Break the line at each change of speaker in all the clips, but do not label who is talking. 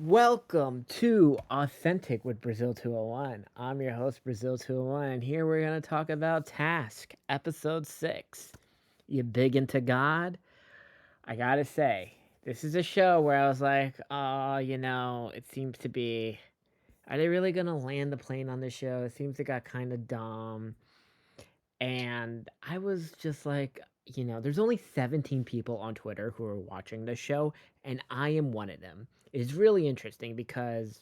Welcome to Authentic with Brazil 201. I'm your host, Brazil 201, and here we're going to talk about Task, Episode 6. You big into God? I gotta say, this is a show where I was like, oh, it seems to be. Are they really going to land the plane on this show? It seems it got kind of dumb. And I was just like, there's only 17 people on Twitter who are watching this show, and I am one of them. It's really interesting because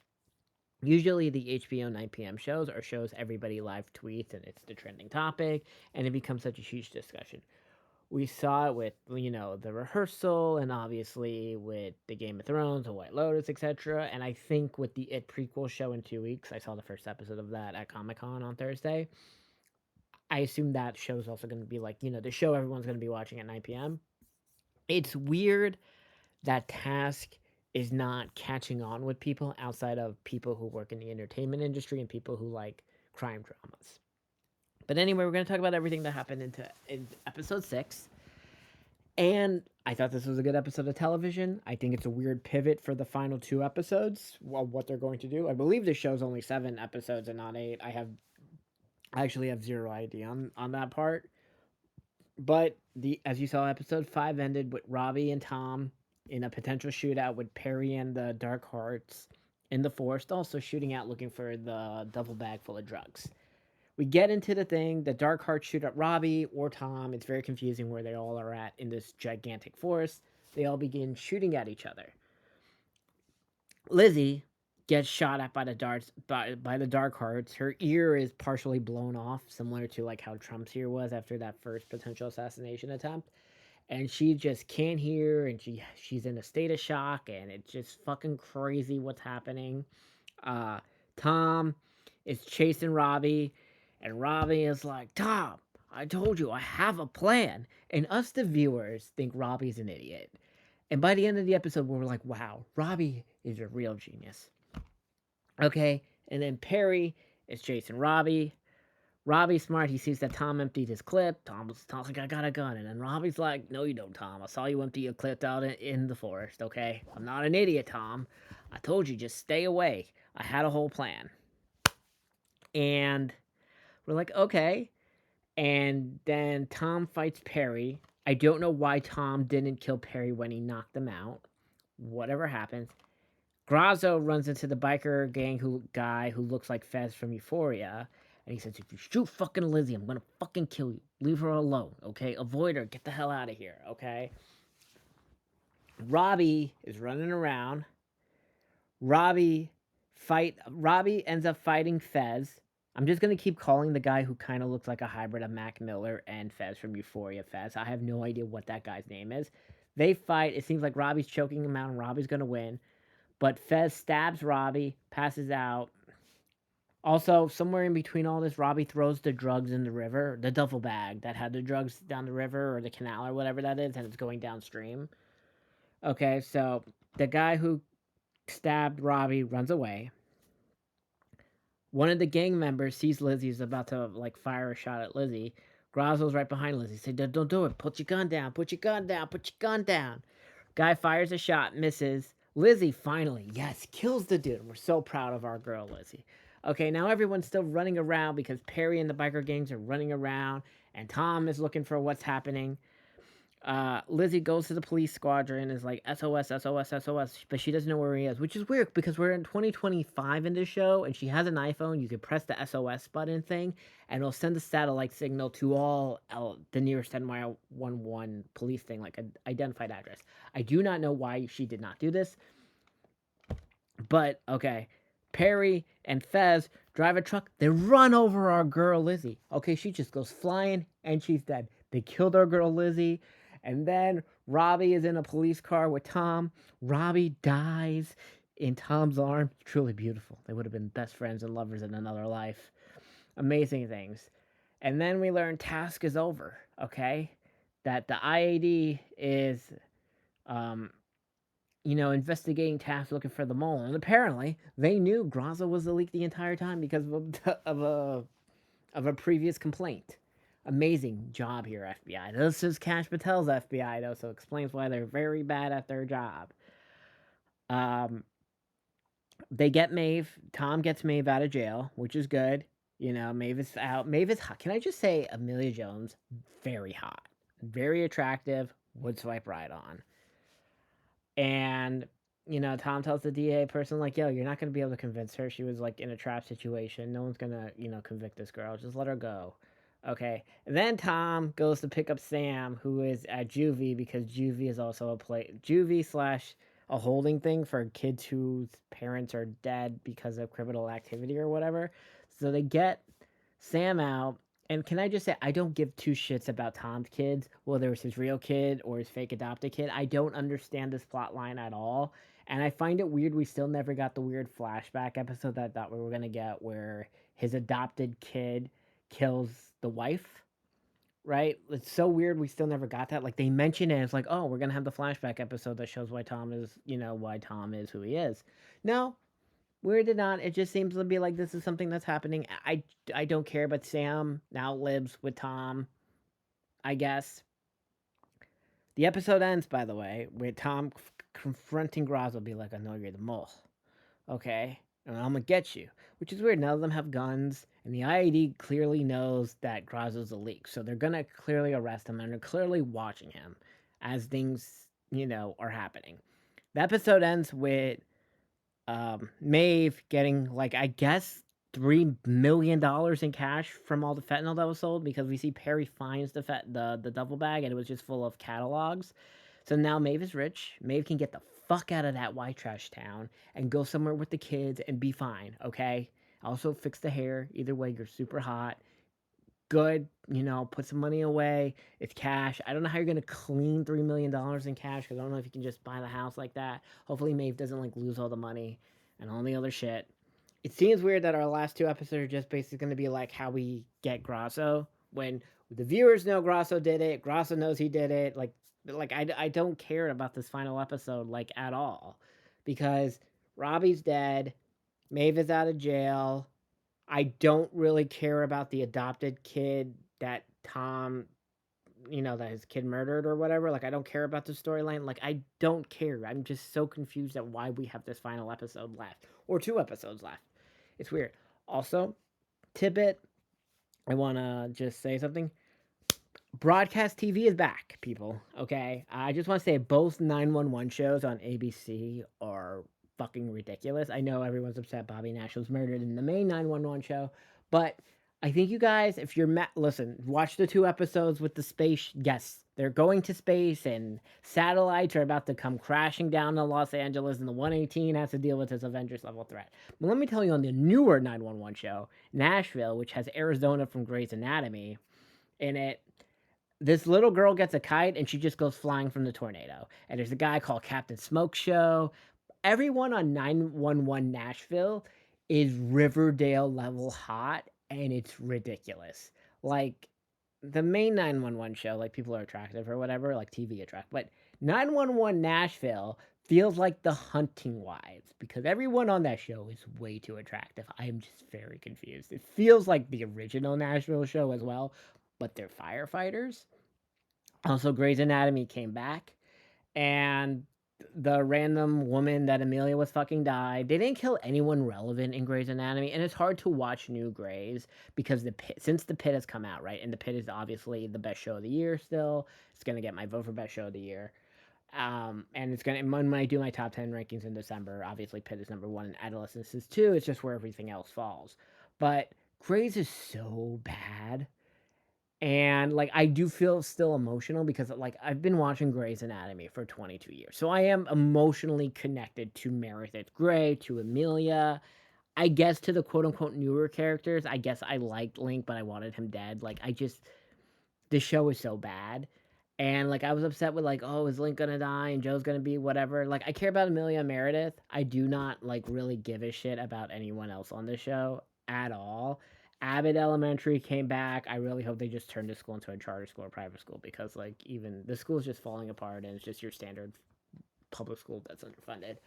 usually the HBO 9 p.m. shows are shows everybody live tweets and it's the trending topic, and it becomes such a huge discussion. We saw it with, the rehearsal, and obviously with the Game of Thrones, the White Lotus, etc. And I think with the It prequel show in 2 weeks, I saw the first episode of that at Comic Con on Thursday. I assume that show is also going to be like, the show everyone's going to be watching at 9 p.m. It's weird that Task is not catching on with people outside of people who work in the entertainment industry and people who like crime dramas. But anyway, we're going to talk about everything that happened in episode 6. And I thought this was a good episode of television. I think it's a weird pivot for the final 2 episodes, what they're going to do. I believe the show's only 7 episodes and not 8. I actually have zero idea on that part. But the as you saw, episode 5 ended with Robbie and Tom in a potential shootout with Perry and the Dark Hearts in the forest, also shooting out looking for the duffel bag full of drugs. We get into the thing. The Dark Hearts shoot at Robbie or Tom. It's very confusing where they all are at in this gigantic forest. They all begin shooting at each other. Lizzie gets shot at by the Dark Hearts. Her ear is partially blown off, similar to like how Trump's ear was after that first potential assassination attempt. And she just can't hear, and she's in a state of shock, and it's just fucking crazy what's happening. Uh, Tom is chasing Robbie, and Robbie is like, Tom, I told you I have a plan. And us, the viewers, think Robbie's an idiot. And by the end of the episode, we're like, wow, Robbie is a real genius. Okay, and then Perry is chasing Robbie. Robbie's smart. He sees that Tom emptied his clip. Tom's like, I got a gun. And then Robbie's like, no, you don't, Tom. I saw you empty your clip out in the forest, okay? I'm not an idiot, Tom. I told you, just stay away. I had a whole plan. And we're like, okay. And then Tom fights Perry. I don't know why Tom didn't kill Perry when he knocked him out. Whatever happens. Grazzo runs into the biker gang guy who looks like Fez from Euphoria. And he says, if you shoot fucking Lizzie, I'm gonna fucking kill you. Leave her alone, okay? Avoid her. Get the hell out of here, okay? Robbie is running around. Robbie ends up fighting Fez. I'm just gonna keep calling the guy who kind of looks like a hybrid of Mac Miller and Fez from Euphoria Fez. I have no idea what that guy's name is. They fight. It seems like Robbie's choking him out and Robbie's gonna win. But Fez stabs Robbie, passes out. Also, somewhere in between all this, Robbie throws the drugs in the river, the duffel bag that had the drugs down the river or the canal or whatever that is, and it's going downstream. Okay, so the guy who stabbed Robbie runs away. One of the gang members sees Lizzie's about to like fire a shot at Lizzie. Grazzo's right behind Lizzie. Say, don't do it. Put your gun down. Put your gun down. Put your gun down. Guy fires a shot, misses. Lizzie finally, yes, kills the dude. We're so proud of our girl, Lizzie. Okay, now everyone's still running around because Perry and the biker gangs are running around, and Tom is looking for what's happening. Lizzie goes to the police squadron and is like, SOS, SOS, SOS, but she doesn't know where he is, which is weird because we're in 2025 in this show, and she has an iPhone. You can press the SOS button thing, and it'll send a satellite signal to all the nearest 1011 police thing, like an identified address. I do not know why she did not do this, but okay. Perry and Fez drive a truck. They run over our girl Lizzie. Okay, she just goes flying and she's dead. They killed our girl Lizzie. And then Robbie is in a police car with Tom. Robbie dies in Tom's arms. Truly beautiful. They would have been best friends and lovers in another life. Amazing things. And then we learn task is over, okay? That the IAD is investigating tasks looking for the mole. And apparently, they knew Grazzo was the leak the entire time because of a previous complaint. Amazing job here, FBI. This is Cash Patel's FBI, though, so it explains why they're very bad at their job. Um, They get Maeve. Tom gets Maeve out of jail, which is good. You know, Maeve is out. Maeve is hot. Can I just say, Amelia Jones, very hot, very attractive. Would swipe right on. And Tom tells the DA person like, "Yo, you're not gonna be able to convince her. She was like in a trap situation. No one's gonna convict this girl. Just let her go." Okay. And then Tom goes to pick up Sam, who is at juvie because juvie is also a play juvie slash a holding thing for kids whose parents are dead because of criminal activity or whatever. So they get Sam out. And can I just say, I don't give two shits about Tom's kids, whether it's his real kid or his fake adopted kid. I don't understand this plot line at all. And I find it weird we still never got the weird flashback episode that I thought we were going to get where his adopted kid kills the wife, right? It's so weird we still never got that. Like they mention it, it's like, oh, we're going to have the flashback episode that shows why Tom is, why Tom is who he is. No, weird or not, it just seems to be like this is something that's happening. I don't care, but Sam now lives with Tom, I guess. The episode ends, by the way, with Tom confronting Grazo, be like, "I know you're the mole, okay? And I'm gonna get you." Which is weird. None of them have guns, and the IAD clearly knows that Grazo's a leak, so they're gonna clearly arrest him, and they're clearly watching him as things, are happening. The episode ends with Maeve getting like I guess $3 million in cash from all the fentanyl that was sold because we see Perry finds the duffel bag and it was just full of catalogs. So now Maeve is rich. Maeve can get the fuck out of that white trash town and go somewhere with the kids and be fine. Okay. Also fix the hair. Either way, you're super hot. Good, put some money away. It's cash. I don't know how you're gonna clean $3 million in cash because I don't know if you can just buy the house like that. Hopefully, Maeve doesn't like lose all the money and all the other shit. It seems weird that our last two episodes are just basically gonna be like how we get Grasso when the viewers know Grasso did it. Grasso knows he did it. Like I don't care about this final episode like at all because Robbie's dead. Maeve is out of jail. I don't really care about the adopted kid that Tom, that his kid murdered or whatever. Like, I don't care about the storyline. Like, I don't care. I'm just so confused at why we have this final episode left or two episodes left. It's weird. Also, tidbit, I want to just say something. Broadcast TV is back, people. Okay, I just want to say both 911 shows on ABC are fucking ridiculous. I know everyone's upset Bobby Nash was murdered in the main 911 show, but I think you guys, if you're listen, watch the two episodes with the space. Yes, they're going to space, and satellites are about to come crashing down to Los Angeles, and the 118 has to deal with this Avengers level threat. But let me tell you, on the newer 911 show, Nashville, which has Arizona from Grey's Anatomy in it, this little girl gets a kite and she just goes flying from the tornado. And there's a guy called Captain Smoke Show. Everyone on 911 Nashville is Riverdale level hot and it's ridiculous. Like the main 911 show, like people are attractive or whatever, like TV attract. But 911 Nashville feels like the Hunting Wives because everyone on that show is way too attractive. I am just very confused. It feels like the original Nashville show as well, but they're firefighters. Also, Grey's Anatomy came back, and the random woman that Amelia was fucking died. They didn't kill anyone relevant in Grey's Anatomy, and it's hard to watch new Grey's because since the Pit has come out, right, and the Pit is obviously the best show of the year. Still, it's gonna get my vote for best show of the year. And it's gonna when I do my top 10 rankings in December, obviously Pit is number one and Adolescence is two. It's just where everything else falls. But Grey's is so bad and, like, I do feel still emotional because, like, I've been watching Grey's Anatomy for 22 years. So I am emotionally connected to Meredith Grey, to Amelia, I guess to the quote unquote newer characters. I guess I liked Link, but I wanted him dead. Like, the show is so bad. And, like, I was upset with, like, oh, is Link gonna die and Joe's gonna be whatever. Like, I care about Amelia and Meredith. I do not, like, really give a shit about anyone else on the show at all. Abbott Elementary came back. I really hope they just turn the school into a charter school or private school because, like, even the school is just falling apart and it's just your standard public school that's underfunded.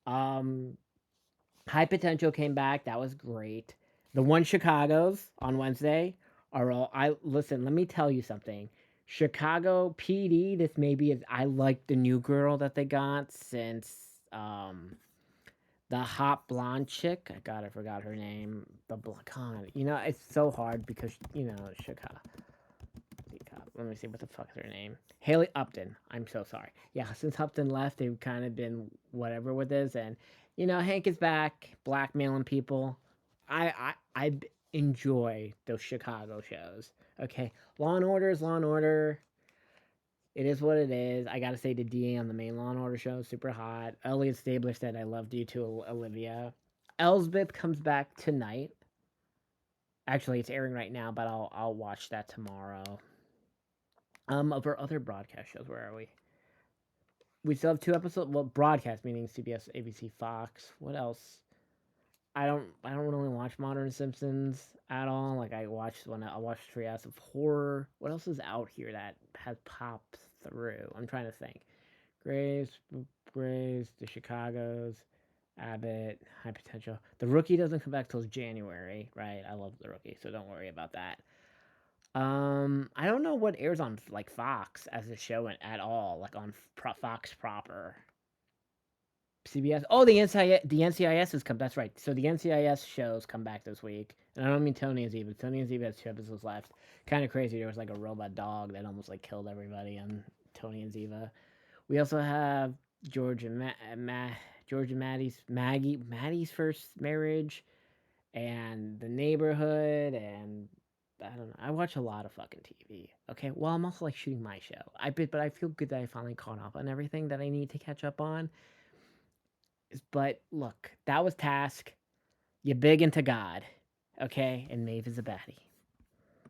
Um, High Potential came back. That was great. The One Chicago's on Wednesday are all. I listen. Let me tell you something. Chicago PD. This maybe is. I like the new girl that they got since The hot blonde chick. I forgot her name. The blonde. You know, it's so hard because Chicago. Let me see what the fuck's her name. Haley Upton. I'm so sorry. Yeah, since Upton left, they've kind of been whatever with this, and Hank is back, blackmailing people. I enjoy those Chicago shows. Okay, Law and Order is Law and Order. It is what it is. I gotta say the DA on the main Law and Order show is super hot. Elliot Stabler said, "I loved you too, Olivia." Elsbeth comes back tonight. Actually, it's airing right now, but I'll watch that tomorrow. Of our other broadcast shows, where are we? We still have 2 episodes. Well, broadcast meaning CBS, ABC, Fox. What else? I don't really watch Modern Simpsons at all. Like I watched Treehouse of Horror. What else is out here that has popped through? I'm trying to think. Graves, Graves, The Chicago's, Abbott, High Potential. The Rookie doesn't come back till January, right? I love The Rookie, so don't worry about that. I don't know what airs on like Fox as a show at all, like on Fox proper. CBS. Oh, the NCIS has come. That's right. So the NCIS shows come back this week, and I don't mean Tony and Ziva. Tony and Ziva has 2 episodes left. Kind of crazy. There was like a robot dog that almost like killed everybody on Tony and Ziva. We also have George and George and Maddie's first marriage, and The Neighborhood, and I don't know. I watch a lot of fucking TV. Okay, well I'm also like shooting my show. But I feel good that I finally caught up on everything that I need to catch up on. But look, that was Task. You're big into God, okay? And Maeve is a baddie.